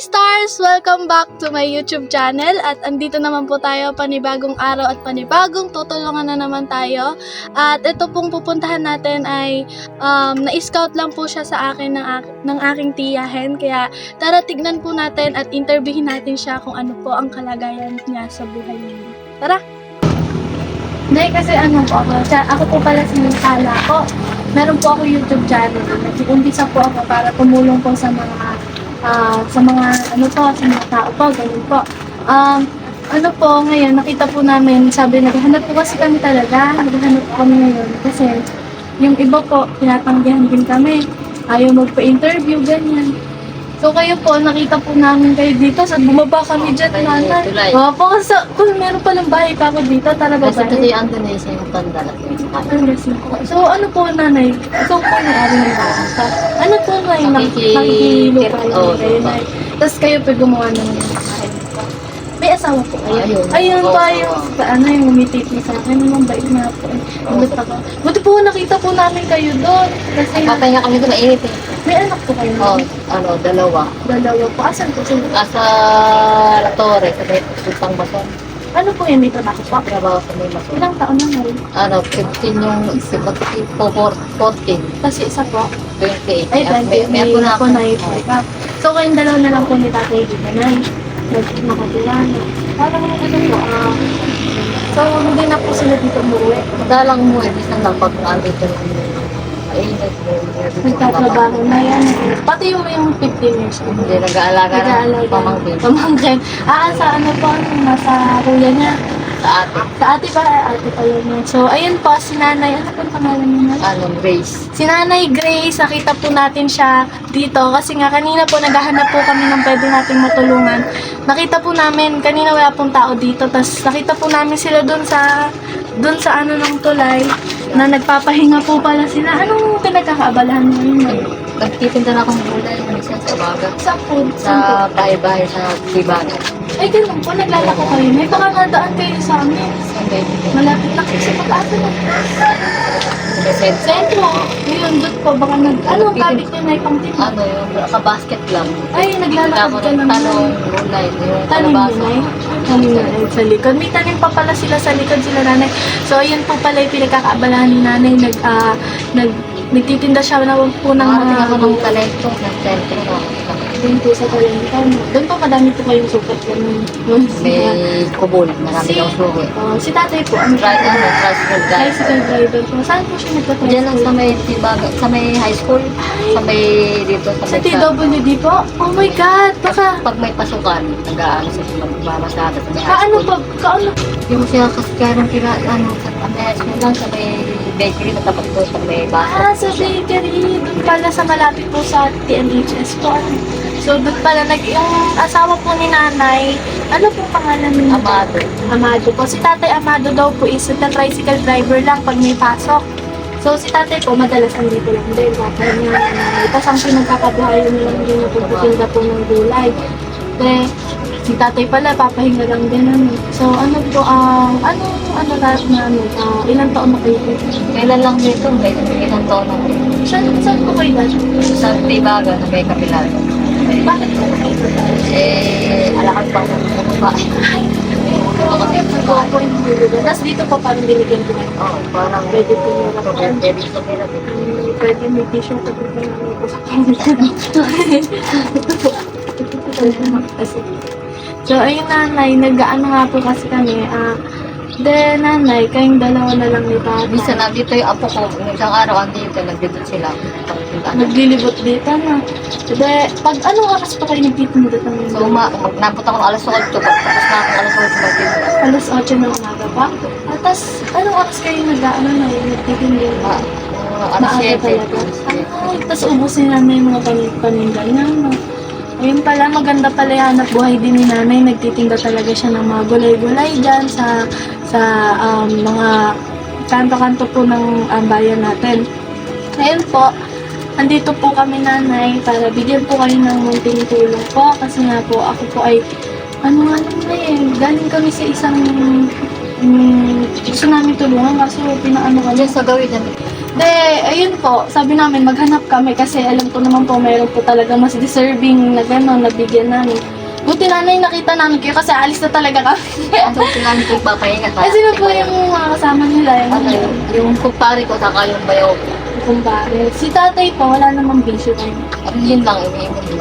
Stars! Welcome back to my YouTube channel at andito naman po tayo, panibagong araw at panibagong tutulungan na naman tayo. At ito pong pupuntahan natin ay na-scout lang po siya sa akin ng aking tiyahin. Kaya tara tignan po natin at interviewin natin siya kung ano po ang kalagayan niya sa buhay niya. Tara! Hindi kasi ako po pala si Kala ko. Meron po ako YouTube channel. Nag-umpisa po ako para tumulong po sa mga sa mga tao po, ganun po. Ngayon, nakita po namin, sabi, naghahanap po kasi kami talaga, naghahanap po kami ngayon. Kasi, yung iba po, tinatanggihan din kami. Ayaw magpa-interview, ganyan. So, kayo po, nakita po namin kayo dito, so bumaba kami dyan, nanay. Opo, kung meron palang bahay pa ako dito, tara ba kasi ito yung Andonesia yung tanda lang. So, ano po, nanay? Ikaw po may-ari ng bahay. Ano po ngayon? Nakikilupa lang kayo, nay. Tapos kayo po gumawa ng bahay. May asawa po kayo? Ayun pa yung umititi sa akin. Ang bait nga po. Buti po nakita po namin kayo doon. Kasi Papahinga kami doon, mainit eh. may anak po kayo. Dalawa. Dalawa po. Asan po sila? Asa La Torre, sa may Sultang Bason. Ano po yan? May trabaho po? Trabaho sa may Bason. Ilang taon na ngayon? 15 yung 14. Kasi isa po. 28. Ay, May ako na ako. So, kayong dalawa na lang po ni Tatay dito na nakatira. Parang so, hindi na po sila dito umuwi. Madalang mo, isang lang pag andito na mainit. Nagtatrabaho na yan. Pati yung 15 years old. Hindi, nag-aalaga ng pamangkin. Pamangkin. Sa ano po, nasa kuya niya. Sa ate. Sa ate pa yun niya. So, ayun po, si nanay. Ano po ang pangalan niya? Grace. Si Nanay Grace, nakita po natin siya dito kasi nga kanina po naghahanap po kami ng pwede nating matulungan. Nakita po namin, kanina wala pong tao dito, tapos nakita po namin sila doon sa ano ng tulay na nagpapahinga po pala sila. Anong pinagkakaabalahan niyo yun? Nagtitinda na akong gulay, minsan sa baga. Sa food? Sa bahay-bahay sa Tibaga. Ay, ganun po, naglalako kayo. May baka nadaan kayo sa amin. Malapit na kayo sa pag-asa na. Sentro, yun, doon po, baka kabit nyo na ipang tinda? Yung basket lang. Ay, naglalakad ka naman. Talong, gulay, yung Tanim kalabasa. nyo, tanim nyo sa likod. May tanim pa pala sila sa likod sila nanay. So, ayun po pala yung pinagkakaabalahan ni nanay. Nagtitinda siya na po ng Makarating ako ng talento, ng sentro na. doon po sa talento. Doon po madami po kayong sukat ganun. May kubol, marami daw suwi. Si tatay po, Tricycle guy. tricycle driver po. Saan po siya nagtatricycle? Diyan lang sa may Tibaga, sa may high school, sa may dito, sa Sa may TWD po? Oh my God! Baka, pag may pasukan, nag-aano sa magmamasada sa may high kaano school. pa, kaano? Yung siya kaskaran sa may high school lang, sa may bakery na tapat po sa may bahay. Sa bakery. Doon pala sa malapit po sa TMHS po. So, doon pala, yung asawa po ni nanay, ano po pangalan niya? Amado. Amado po. Si Tatay Amado daw po is na tricycle driver lang pag may pasok. So, si Tatay po, madalas andito lang din. Baka niya, tapos ang pinagkakabuhayan niya lang din yung pagtitinda po ng gulay. Kaya, si Tatay pala, papahinga lang din. So, ano po, ilang taon na kayo? Kailan lang dito, may ilang taon na rin. Saan po kayo dati? Sa Tibaga na may kapilado. Bakit po kayo dati? Alakad pa ako ng babae. Tapos dito po parang binigyan ko na. Oo, parang Pwede po nyo pwede sa nila. pwede may tissue ko po po sa ito po. So, ayun nanay, nag-ano nga po kasi kami. Nanay, kayong dalawa na lang ni Tatay. Minsan nandito yung apo ko, isang araw andito, nagdito sila. Naglilibot dito na. Pag anong oras pa kayo nagtitinda ng So, nabot ako ng alas 8, tapos na ako alas 8 magtinda. alas 8 ng umaga pa? Tapos, anong oras kayo nagtitinda? Alas Maaga 7. talaga. Ay, tapos ubusin namin yung mga paninda niya. Ayun pala, maganda pala yung hanap buhay din ni nanay. Nagtitinda talaga siya ng mga gulay-gulay dyan sa mga kanto-kanto po ng bayan natin. Ngayon po, andito po kami nanay para bigyan po kayo ng munting tulong po. Kasi nga po, ako po ay, galing kami sa isang gusto namin tulungan kasi pinaano kami. Diyan sa gawin namin. De, ayun po, sabi namin maghanap kami kasi alam ko naman po meron po talaga mas deserving na gano'n, nabigyan namin. Buti nanay nakita namin kayo kasi alis na talaga kami. Ano sila nito papahinga tayo? Kasi sino po yung mga kasama nila? Ano yung kumpare ko saka yung bayaw ko. Kumpare. Si tatay po, wala namang bisyo kayo. At yun lang,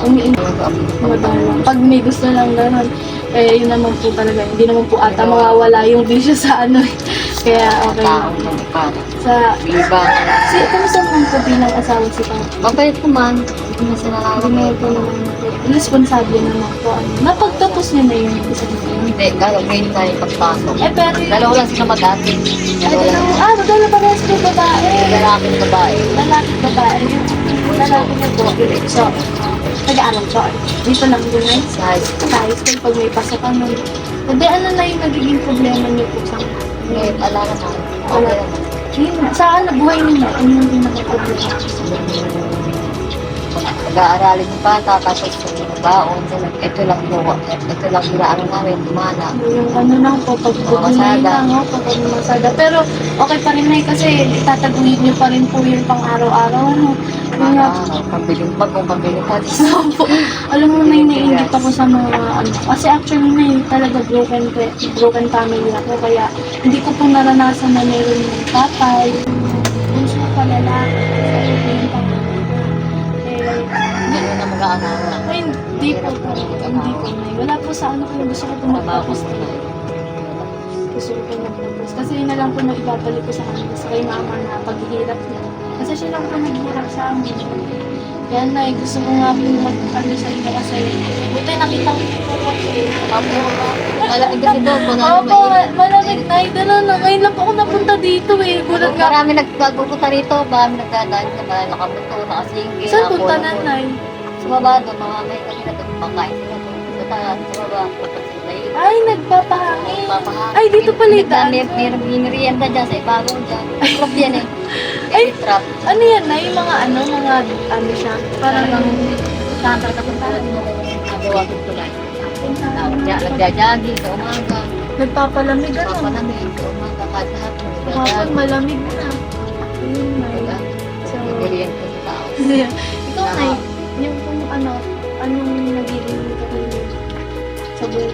iniinom lang. Madalang. Pag may gusto lang gano'n, eh yun naman po talaga. Hindi naman po ata mawawala yung bisyo sa ano eh. Kaya okay. Taong ng kumpare. Sa, Iba. kamusta naman po bilang asawa si tatay? Mabait naman. Hindi na sila Hindi po naman po. Responsable naman po. Napagtapos niyo na yung isang Hindi, gagawin tayo pagpasok. Eh, pero yung... Dalawa lang sila mag-ate. Dalawa lang. Magdala pa rin po babae. Lalaki at babae. Lalaki babae. Yung lalaki niya po. So, nag-aaral po. Dito lang din ay Sa high school. sa high school pag may pasok ano. Hindi, ano na yung nagiging problema niyo po sa Ngayon, alala na. Okay naman. yun, saan na buhay niyo? Ano yung pinaka-problema? Nag-aaralin yung bata, tapos baon. Ito lang ano namin, dumana. Yung ano lang po, pagpupunin lang, no? Pagpumasada. Pero okay pa rin na kasi itataguhin niyo pa rin po yung pang-araw-araw, ano? Yung nga, Pambiling bagong, pambiling patis. alam mo na naiingit ako sa mga ano. Kasi actually na yun talaga broken family ako. Kaya hindi ko po naranasan na meron yung tatay. Yung sa palalaki. Yung pamilya. Hindi mo na mag-aarawa. Ay, hindi po. Hindi po na. Wala po sa ano kung gusto ko po magtapos. Gusto ko po magtapos. Kasi yun na lang po na ibabalik ko sa kanila. Sa kay mama na paghihirap niya. Kasi siya lang po naghihirap sa amin. Kaya na, gusto ko nga po mag-ano sa inyo kasi buti nakita ko po kasi. Malamig kasi doon, Opo, malamig na. Gano'n na. Ngayon lang po ako napunta dito eh. Gulat nga. Marami nagpapunta rito, marami nagdadaan ka ba, nakabuto, nakasingge, Saan punta nanay? Sa baba doon, mamamay kami na doon, pangkain sila doon. Sa baba, pupunta sila yun. Ay, nagpapahangin. Papahangin. Ay, dito pala yung daan. May merienda dyan sa ibabaw dyan. Trap yan eh. Ay, Trap. ano yan na? Yung mga ano siya. Parang Saan ka punta? Nagawa ko tulad. Nagja-jogging sa umaga. nagpapalamig ano. Papanamig sa umaga. Kahit lahat. Kapag malamig na. Ayun na. So, Merienda sa tao. ikaw na yung kung anong nagiging katulad sa buhay.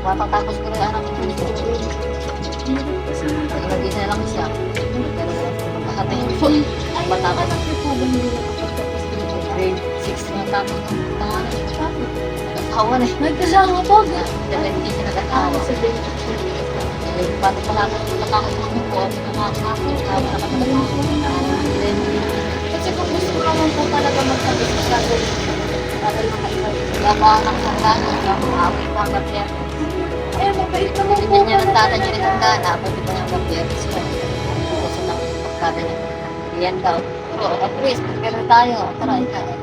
Matatapos ko rin anak ko. Nag-isa lang siya. Magkakatay yung Ay, matapos. anak niyo po ba nila nakapagtapos dito? Grade 6 na tapos ng pangalan. Nag-asawa na eh. Nagkasama po. Dahil hindi siya Ah, nag-asawa. sa dito. Paano pala ako natakot ng po. Nakakakot. Tama na kami Kasi kung gusto ko naman po talaga magtapos sa gagawin para makaiba. Kaya pa anak sa gana. Away pa ang gapya. Eh, mabait naman po. Hindi niya ng tata niya ng gana. Pwede pa niya ang gapya. Siya. Gusto na pagkada niya. Yan daw. Pero at least, pero tayo. Tara,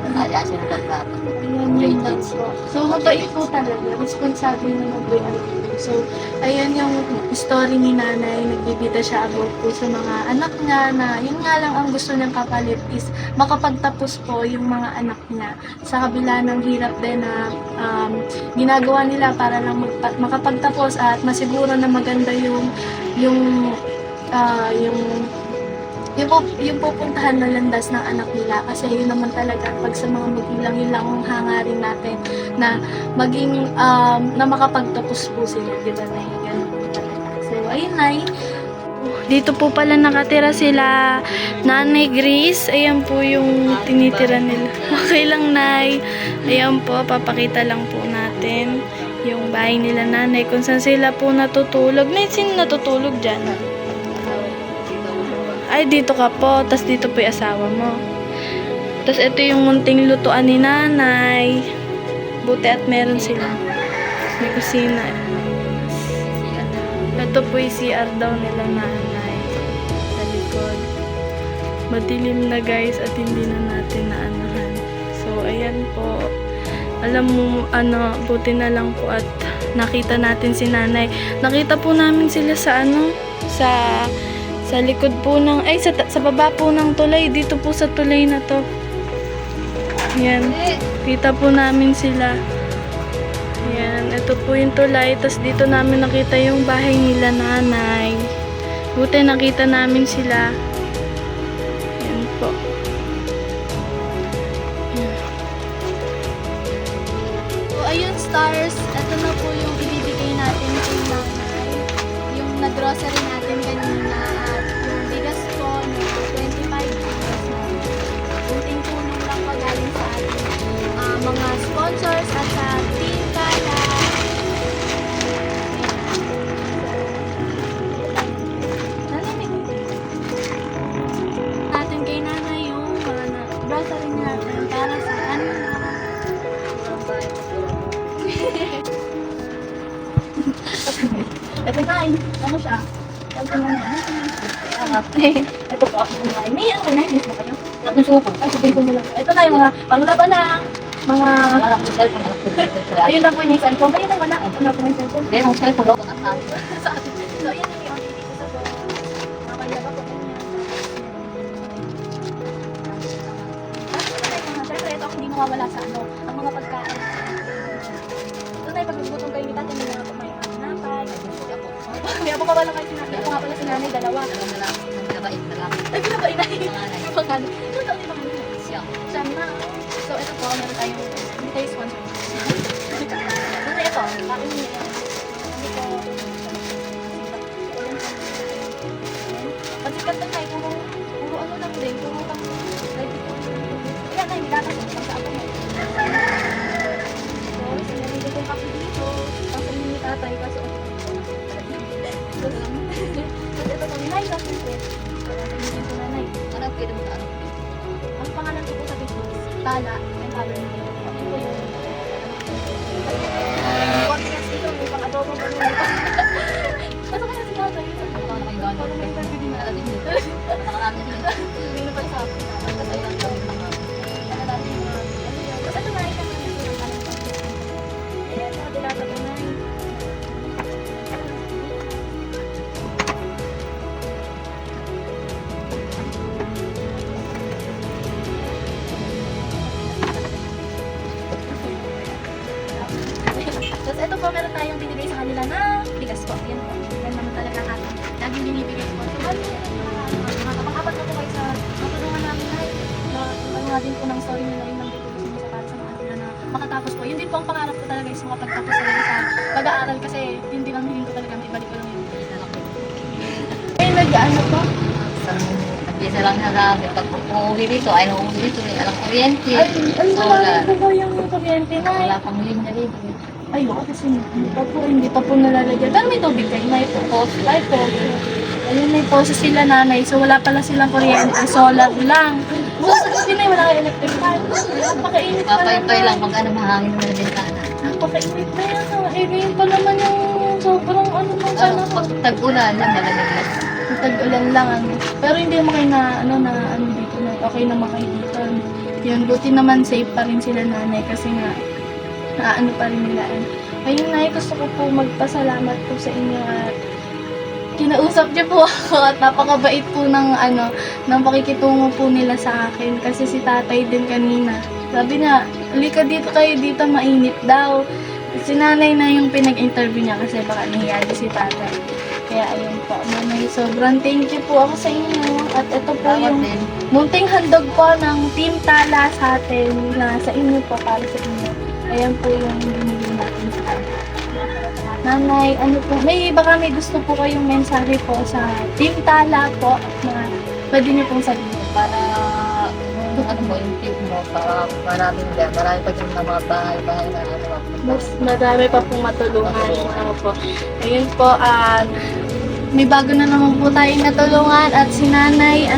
kaya siya ng pagkada. Ayan yung po. So, mabait po talaga. Responsable naman po yung anak ko. So, ayan yung story ni nanay. Nagbibida siya about po sa mga anak niya na yun nga lang ang gusto niyang kapalit is makapagtapos po yung mga anak niya sa kabila ng hirap din na ginagawa nila para lang makapagtapos at masiguro na maganda yung pupuntahan na landas ng anak nila kasi yun naman talaga pag sa mga magulang yun lang ang hangarin natin na maging na makapagtapos po sila, di ba na ganun po talaga. So ayun Nay, dito po pala nakatira sila Nanay Grace. Ayan po yung tinitira nila. Okay lang Nay. Ayan po, papakita lang po natin yung bahay nila nanay kung saan sila po natutulog. Nay, sino natutulog dyan? Ay, dito ka po. Tapos dito po yung asawa mo. Tapos ito yung munting lutuan ni nanay. Buti at meron sila. May kusina. Ito po yung CR daw nila nanay. Sa likod. Madilim na guys at hindi na natin naanahan. So, ayan po. Alam mo, buti na lang po at nakita natin si nanay. Nakita po namin sila sa sa likod po ng, sa baba po ng tulay. Dito po sa tulay na to. Yan. Kita po namin sila. Yan. Ito po yung tulay. Tapos dito namin nakita yung bahay nila nanay. Buti nakita namin sila. po. So, ayun stars, ito na po yung ibibigay natin kay nanay. Yung nag-grocery natin kanina at yung bigas po na 25 pesos na. Kunting tulong lang po galing sa ating mga sponsors at sa Team Kala. Natin kay nanay yung mga grocery natin para sa kanila. Ito na, ano siya? Ito na. Ito po, may ano na, hindi mo kayo. Nagsusuko. Ay, sabihin ko nila. Ito na yung mga panglaban na, mga... Ayun na po yung cellphone. Ayun na wala. Ito na po yung cellphone. Hindi, ang cellphone ako Sa atin. So, ayan na yung dito sa box. Mamaya ba po ganyan. Siyempre, ito ang hindi mawawala sa ano, ang mga pagkain. Ito na yung pag-gutom kayo ni Tati, may mga kumain ng napay. May abo ka ba lang kayo sinanay? Ako nga pala si nanay, dalawa. Ay, pinabay na yun. Yung pangalan. Ito daw yung pangalan. Siya na. So, ito po, meron tayong, hindi tayo sponsor. Ito na ito, kain niya yan. Hindi ko, kasi kanta tayo, puro ano lang din, puro lang. Ayan na, hindi dapat sa ako mo. So, sinanay kong kape dito. Kasi ni tatay, kaso ito lang. Tapos ito kami, nay, kasi ito. Sabihin ko nanay. Anong pwede mo ano? Ang pangalan ko po sa business, Tala, Empowerment. Ito po yung podcast ito, may pang-adobo pa rin. Basta kaya si tatay. Ano kayo gano'n? Parang may sabi din na alam din. Nakarami din. Hindi na pala sa akin. Tapos ayun lang mga ano natin yung ano yun. Tapos ito na, ito na ito yung kalang pang-podcast. Ayan, mga dilata po na yun. Tapos ito po, meron tayong binigay sa kanila na bigas po. Yan po. Yan naman talaga natin. Laging binibigay po. So, mga kapang-apat na po kayo sa matulungan namin na ano nga din po ng story nila yung nandito gusto nyo sa para sa mga kanila na makatapos po. Yun din po ang pangarap ko talaga is makapagtapos talaga sa pag-aaral kasi yun din ang hiling ko talaga. Ibalik ko lang yun. Ay, nag-ano po? Isa lang na grabe. Pag umuwi dito, ay umuwi dito. Alang kuryente. Ay, wala po ba yung kuryente na? Wala pang linya dito. Ay, kasi hindi pa po nalalagyan. Pero may tubig kayo, may po. Ay, po. Ayun, may poso sila nanay. So, wala pala silang kuryente. Solar lang. So, sa gabi na wala kang electric fan. Napakainit pa Papay-pay lang pag ano mahangin mo na bintana. Napakainit na yan. Eh, ngayon pa naman yung sobrang ano pang sana Ano, ko. pag tag-ulan lang malamig lang. Tag-ulan lang ano. Pero hindi mo kayo na ano dito na okay naman kayo dito. Yun, buti naman safe pa rin sila nanay kasi nga ano pa rin nila. Ayun na, gusto ko po magpasalamat po sa inyo at kinausap niyo po ako at napakabait po ng pakikitungo po nila sa akin kasi si tatay din kanina. Sabi niya, halika dito kayo dito, mainit daw. Si nanay na yung pinag-interview niya kasi baka nahiya din si tatay. Kaya ayun po, nanay, sobrang thank you po ako sa inyo. At ito po yung munting handog po ng Team Tala sa atin na sa inyo po, para sa inyo. Ayan po yung binili natin sa kanya. Nanay, ano po, baka may gusto po kayong mensahe po sa Team Tala po na pwede niyo pong sabihin. Para ano mo yung tip mo para maraming din. Marami pa din na mga bahay na ano. Mas madami pa pong matulungan. Ano po. Ayun po, may bago na naman po tayong natulungan at si Nanay,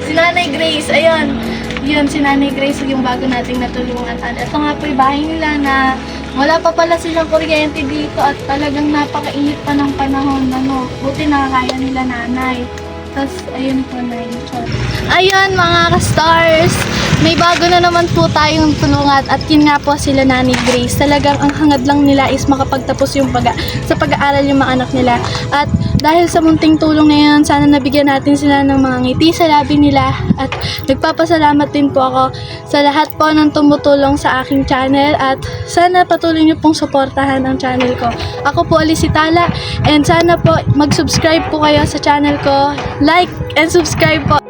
si Nanay Grace, ayun. Yun, si Nanay Grace yung bago nating natulungan. At ito nga po yung bahay nila na wala pa pala silang kuryente dito at talagang napakainit pa ng panahon. Buti nakakaya nila nanay. Tapos, ayun po na yun. Ayun mga ka-stars, may bago na naman po tayong tulungan at yun nga po sila Nanay Grace. Talagang ang hangad lang nila is makapagtapos yung sa pag-aaral yung mga anak nila. At dahil sa munting tulong na yun, sana nabigyan natin sila ng mga ngiti sa labi nila. At nagpapasalamat din po ako sa lahat po ng tumutulong sa aking channel at sana patuloy niyo pong suportahan ang channel ko. Ako po ulit si Tala and sana po mag-subscribe po kayo sa channel ko. Like and subscribe po.